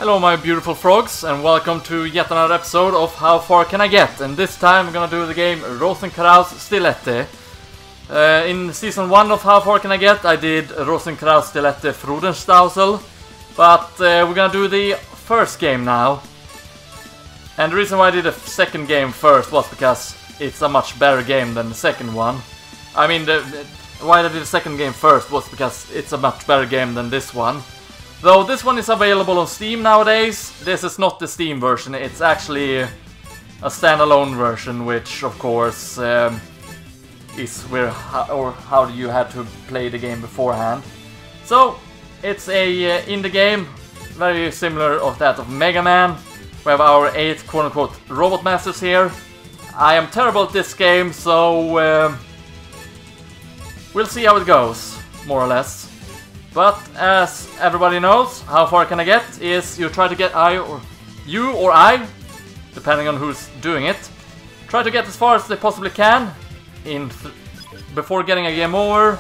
Hello my beautiful frogs, and welcome to yet another episode of How Far Can I Get? And this time we're gonna do the game RosenkreuzStilette. In season 1 of How Far Can I Get, I did RosenkreuzStilette Frudenstausel, but we're gonna do the first game now. And the reason why I did the second game first was because it's a much better game than the second one. I mean, why I did the second game first was because it's a much better game than this one. Though this one is available on Steam nowadays, this is not the Steam version, it's actually a standalone version, which of course is how you had to play the game beforehand. So, it's a indie game, very similar of that of Megaman. We have our 8 quote-unquote robot masters here. I am terrible at this game, so we'll see how it goes, more or less. But as everybody knows, How Far Can I Get is you try to get you or I, depending on who's doing it, try to get as far as they possibly can before getting a game over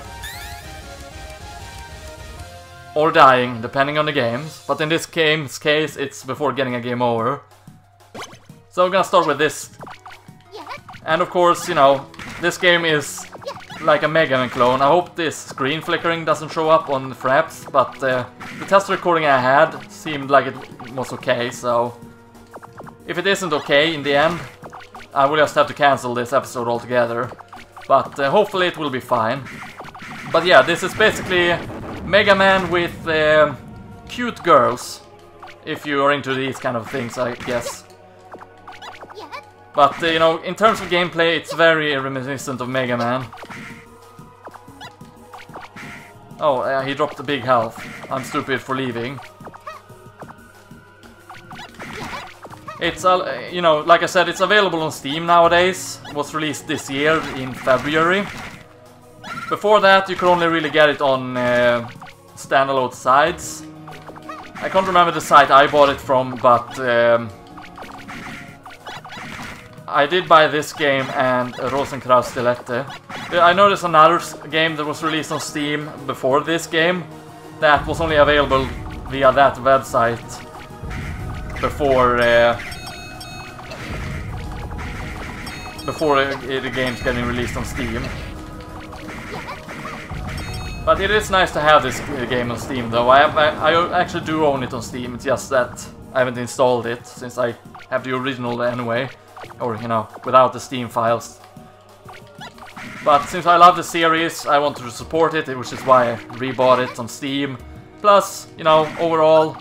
or dying, depending on the games. But in this game's case, it's before getting a game over. So we're gonna start with this. And of course, you know, this game is like a Megaman clone. I hope this screen flickering doesn't show up on the fraps, but the test recording I had seemed like it was okay, so if it isn't okay in the end, I will just have to cancel this episode altogether, but hopefully it will be fine. But yeah, this is basically Megaman with cute girls, if you are into these kind of things, I guess. But, you know, in terms of gameplay, it's very reminiscent of Megaman. Oh, he dropped a big health. I'm stupid for leaving. It's, you know, like I said, it's available on Steam nowadays. It was released this year in February. Before that, you could only really get it on standalone sites. I can't remember the site I bought it from, but I did buy this game and RosenkreuzStilette. I know there's another game that was released on Steam before this game that was only available via that website before the game's getting released on Steam. But it is nice to have this game on Steam, though. I actually do own it on Steam, it's just that I haven't installed it since I have the original anyway. Or, you know, without the Steam files. But since I love the series, I wanted to support it, which is why I rebought it on Steam. Plus, you know, overall,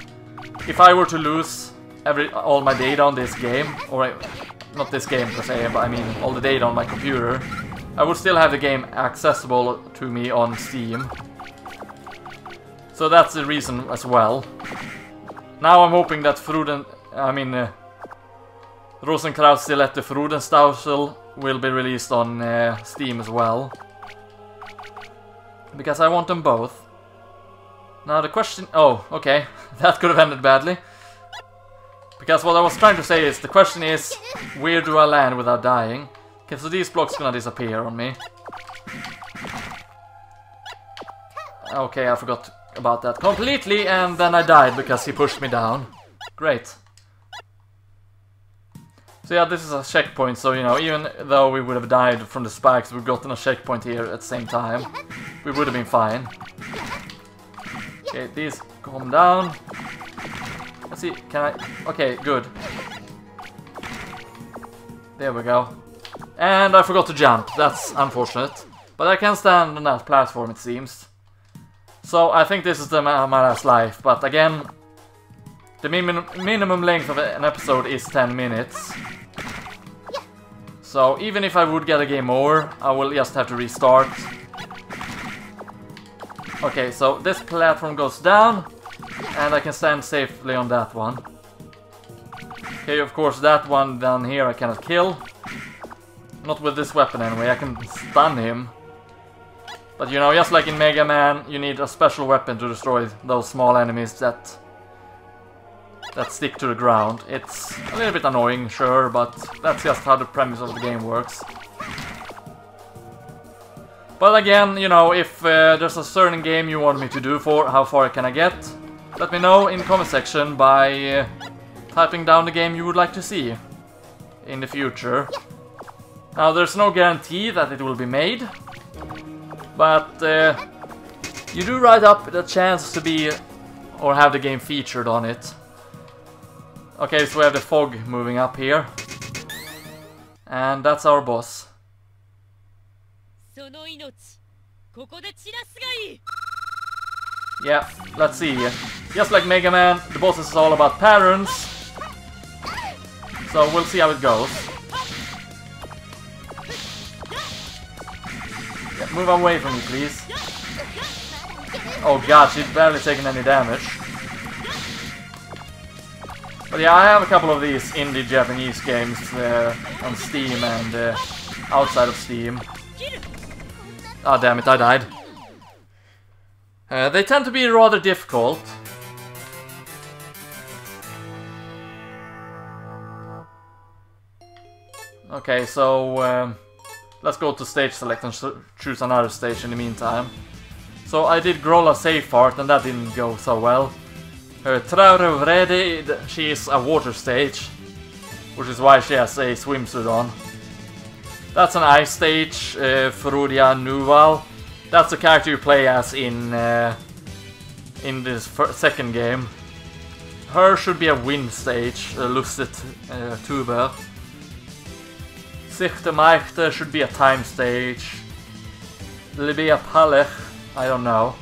if I were to lose all my data on this game, or not this game per se, but I mean all the data on my computer, I would still have the game accessible to me on Steam. So that's the reason as well. Now I'm hoping that RosenkreuzStilette Frudenstausel will be released on Steam as well. Because I want them both. Now the question... Oh, okay. That could have ended badly. Because what I was trying to say is, the question is, where do I land without dying? Okay, so these blocks gonna disappear on me. Okay, I forgot about that completely, and then I died because he pushed me down. Great. So yeah, this is a checkpoint, so you know, even though we would have died from the spikes, we've gotten a checkpoint here at the same time. We would have been fine. Okay, these calm down. Let's see, can I... Okay, good. There we go. And I forgot to jump, that's unfortunate. But I can stand on that platform, it seems. So I think this is my last life, but again, the minimum length of an episode is 10 minutes. So even if I would get a game over, I will just have to restart. Okay, so this platform goes down, and I can stand safely on that one. Okay, of course that one down here I cannot kill. Not with this weapon anyway, I can stun him. But you know, just like in Mega Man, you need a special weapon to destroy those small enemies that stick to the ground. It's a little bit annoying, sure, but that's just how the premise of the game works. But again, you know, if there's a certain game you want me to do for How Far Can I Get, let me know in the comment section by typing down the game you would like to see in the future. Now, there's no guarantee that it will be made, but you do write up the chance to be or have the game featured on it. Okay, so we have the fog moving up here, and that's our boss. Yeah, let's see. Just like Megaman, the boss is all about patterns, so we'll see how it goes. Yeah, move away from me, please. Oh god, she's barely taking any damage. But yeah, I have a couple of these indie Japanese games on Steam and outside of Steam. Ah, damn it, I died. They tend to be rather difficult. Okay, so let's go to stage select and choose another stage in the meantime. So I did Grolla safe art and that didn't go so well. Traure Vrede, she is a water stage, which is why she has a swimsuit on. That's an ice stage, Frudia Nuval. That's the character you play as in this second game. Her should be a wind stage, Lustet Tuber. Sichte Meichte should be a time stage. Libia Palech, I don't know.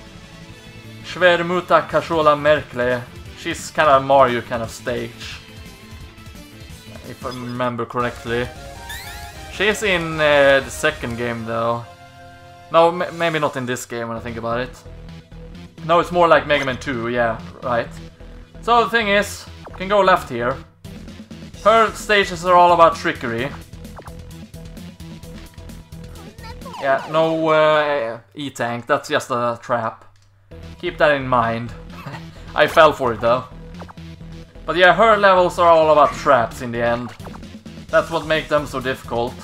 Schwermuta Kashola Merkle, she's kind of a Mario kind of stage, if I remember correctly. She's in the second game though. No, maybe not in this game when I think about it. No, it's more like Megaman 2, yeah, right. So the thing is, you can go left here. Her stages are all about trickery. Yeah, no E-Tank, that's just a trap. Keep that in mind. I fell for it though. But yeah, her levels are all about traps in the end. That's what makes them so difficult.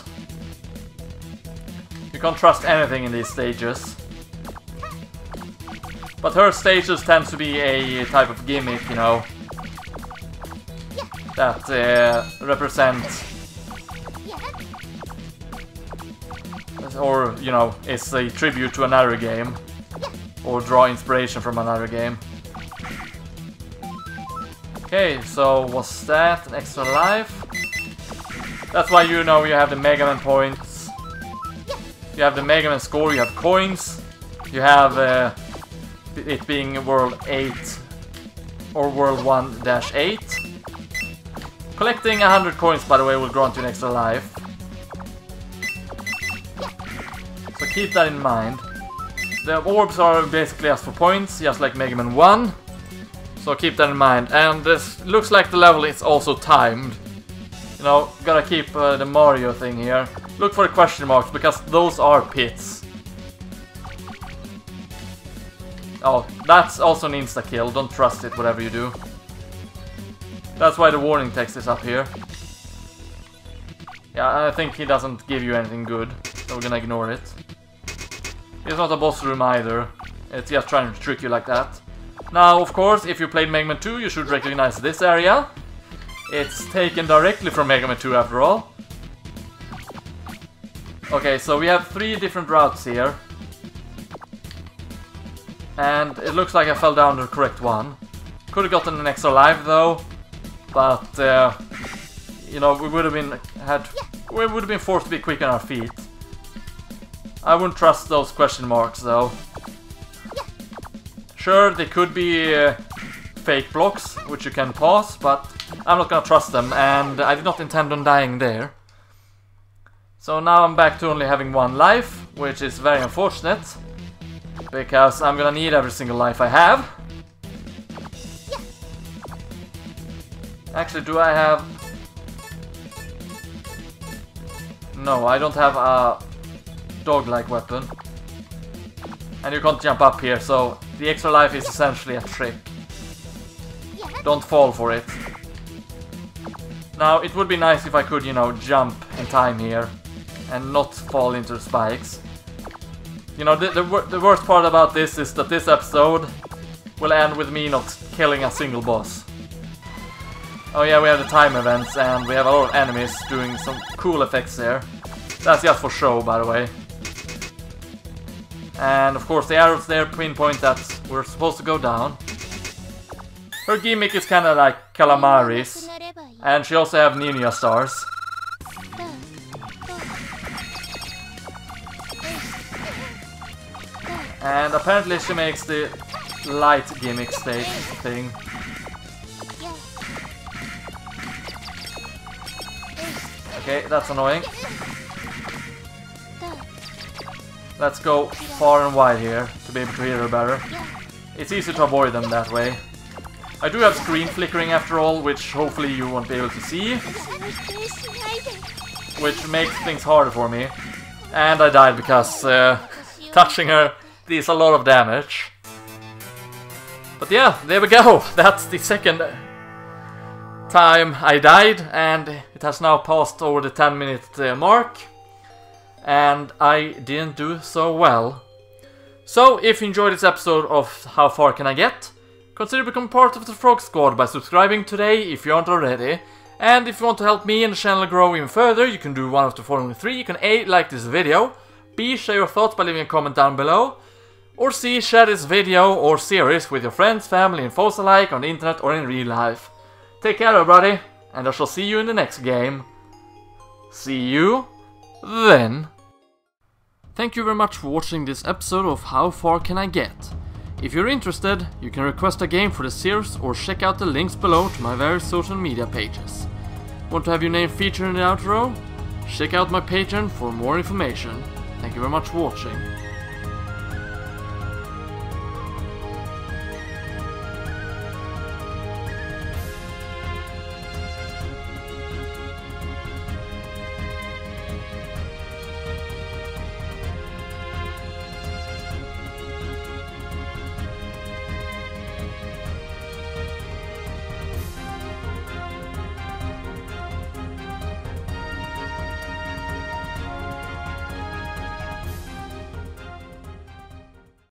You can't trust anything in these stages. But her stages tend to be a type of gimmick, you know, that represents, or, you know, is a tribute to another game, or draw inspiration from another game. Okay, so what's that? An extra life? That's why you know you have the Megaman points. You have the Megaman score, you have coins, you have it being World 8 or World 1-8. Collecting 100 coins, by the way, will grant you an extra life. So keep that in mind. The orbs are basically just for points, just like Megaman 1. So keep that in mind. And this looks like the level is also timed. You know, gotta keep the Mario thing here. Look for the question marks, because those are pits. Oh, that's also an insta-kill. Don't trust it, whatever you do. That's why the warning text is up here. Yeah, I think he doesn't give you anything good, so we're gonna ignore it. It's not a boss room either. It's just trying to trick you like that. Now, of course, if you played Megaman 2, you should recognize this area. It's taken directly from Megaman 2 after all. Okay, so we have 3 different routes here. And it looks like I fell down the correct one. Could have gotten an extra life though, but you know, we would have been forced to be quick on our feet. I wouldn't trust those question marks though. Sure, they could be fake blocks, which you can pass, but I'm not gonna trust them, and I did not intend on dying there. So now I'm back to only having 1 life, which is very unfortunate, because I'm gonna need every single life I have. Actually, do I have... No, I don't have a dog-like weapon. And you can't jump up here, so the extra life is essentially a trick. Don't fall for it. Now, it would be nice if I could, you know, jump in time here and not fall into the spikes. You know, the worst part about this is that this episode, will end with me not killing a single boss. Oh yeah, we have the time events and we have a lot of enemies doing some cool effects there. That's just for show, by the way. And of course the arrows there pinpoint that we're supposed to go down. Her gimmick is kinda like Calamari's. And she also have ninja stars. And apparently she makes the light gimmick stage thing. Okay, that's annoying. Let's go far and wide here to be able to hear her better. It's easy to avoid them that way. I do have screen flickering after all, which hopefully you won't be able to see. Which makes things harder for me. And I died because touching her deals a lot of damage. But yeah, there we go. That's the second time I died, and it has now passed over the 10-minute mark. And I didn't do so well. So, if you enjoyed this episode of How Far Can I Get, consider becoming part of the Frog Squad by subscribing today if you aren't already. And if you want to help me and the channel grow even further, you can do one of the following three. You can A, like this video, B, share your thoughts by leaving a comment down below, or C, share this video or series with your friends, family and foes alike on the internet or in real life. Take care everybody, and I shall see you in the next game. See you then. Thank you very much for watching this episode of How Far Can I Get? If you're interested, you can request a game for the series or check out the links below to my various social media pages. Want to have your name featured in the outro? Check out my Patreon for more information. Thank you very much for watching.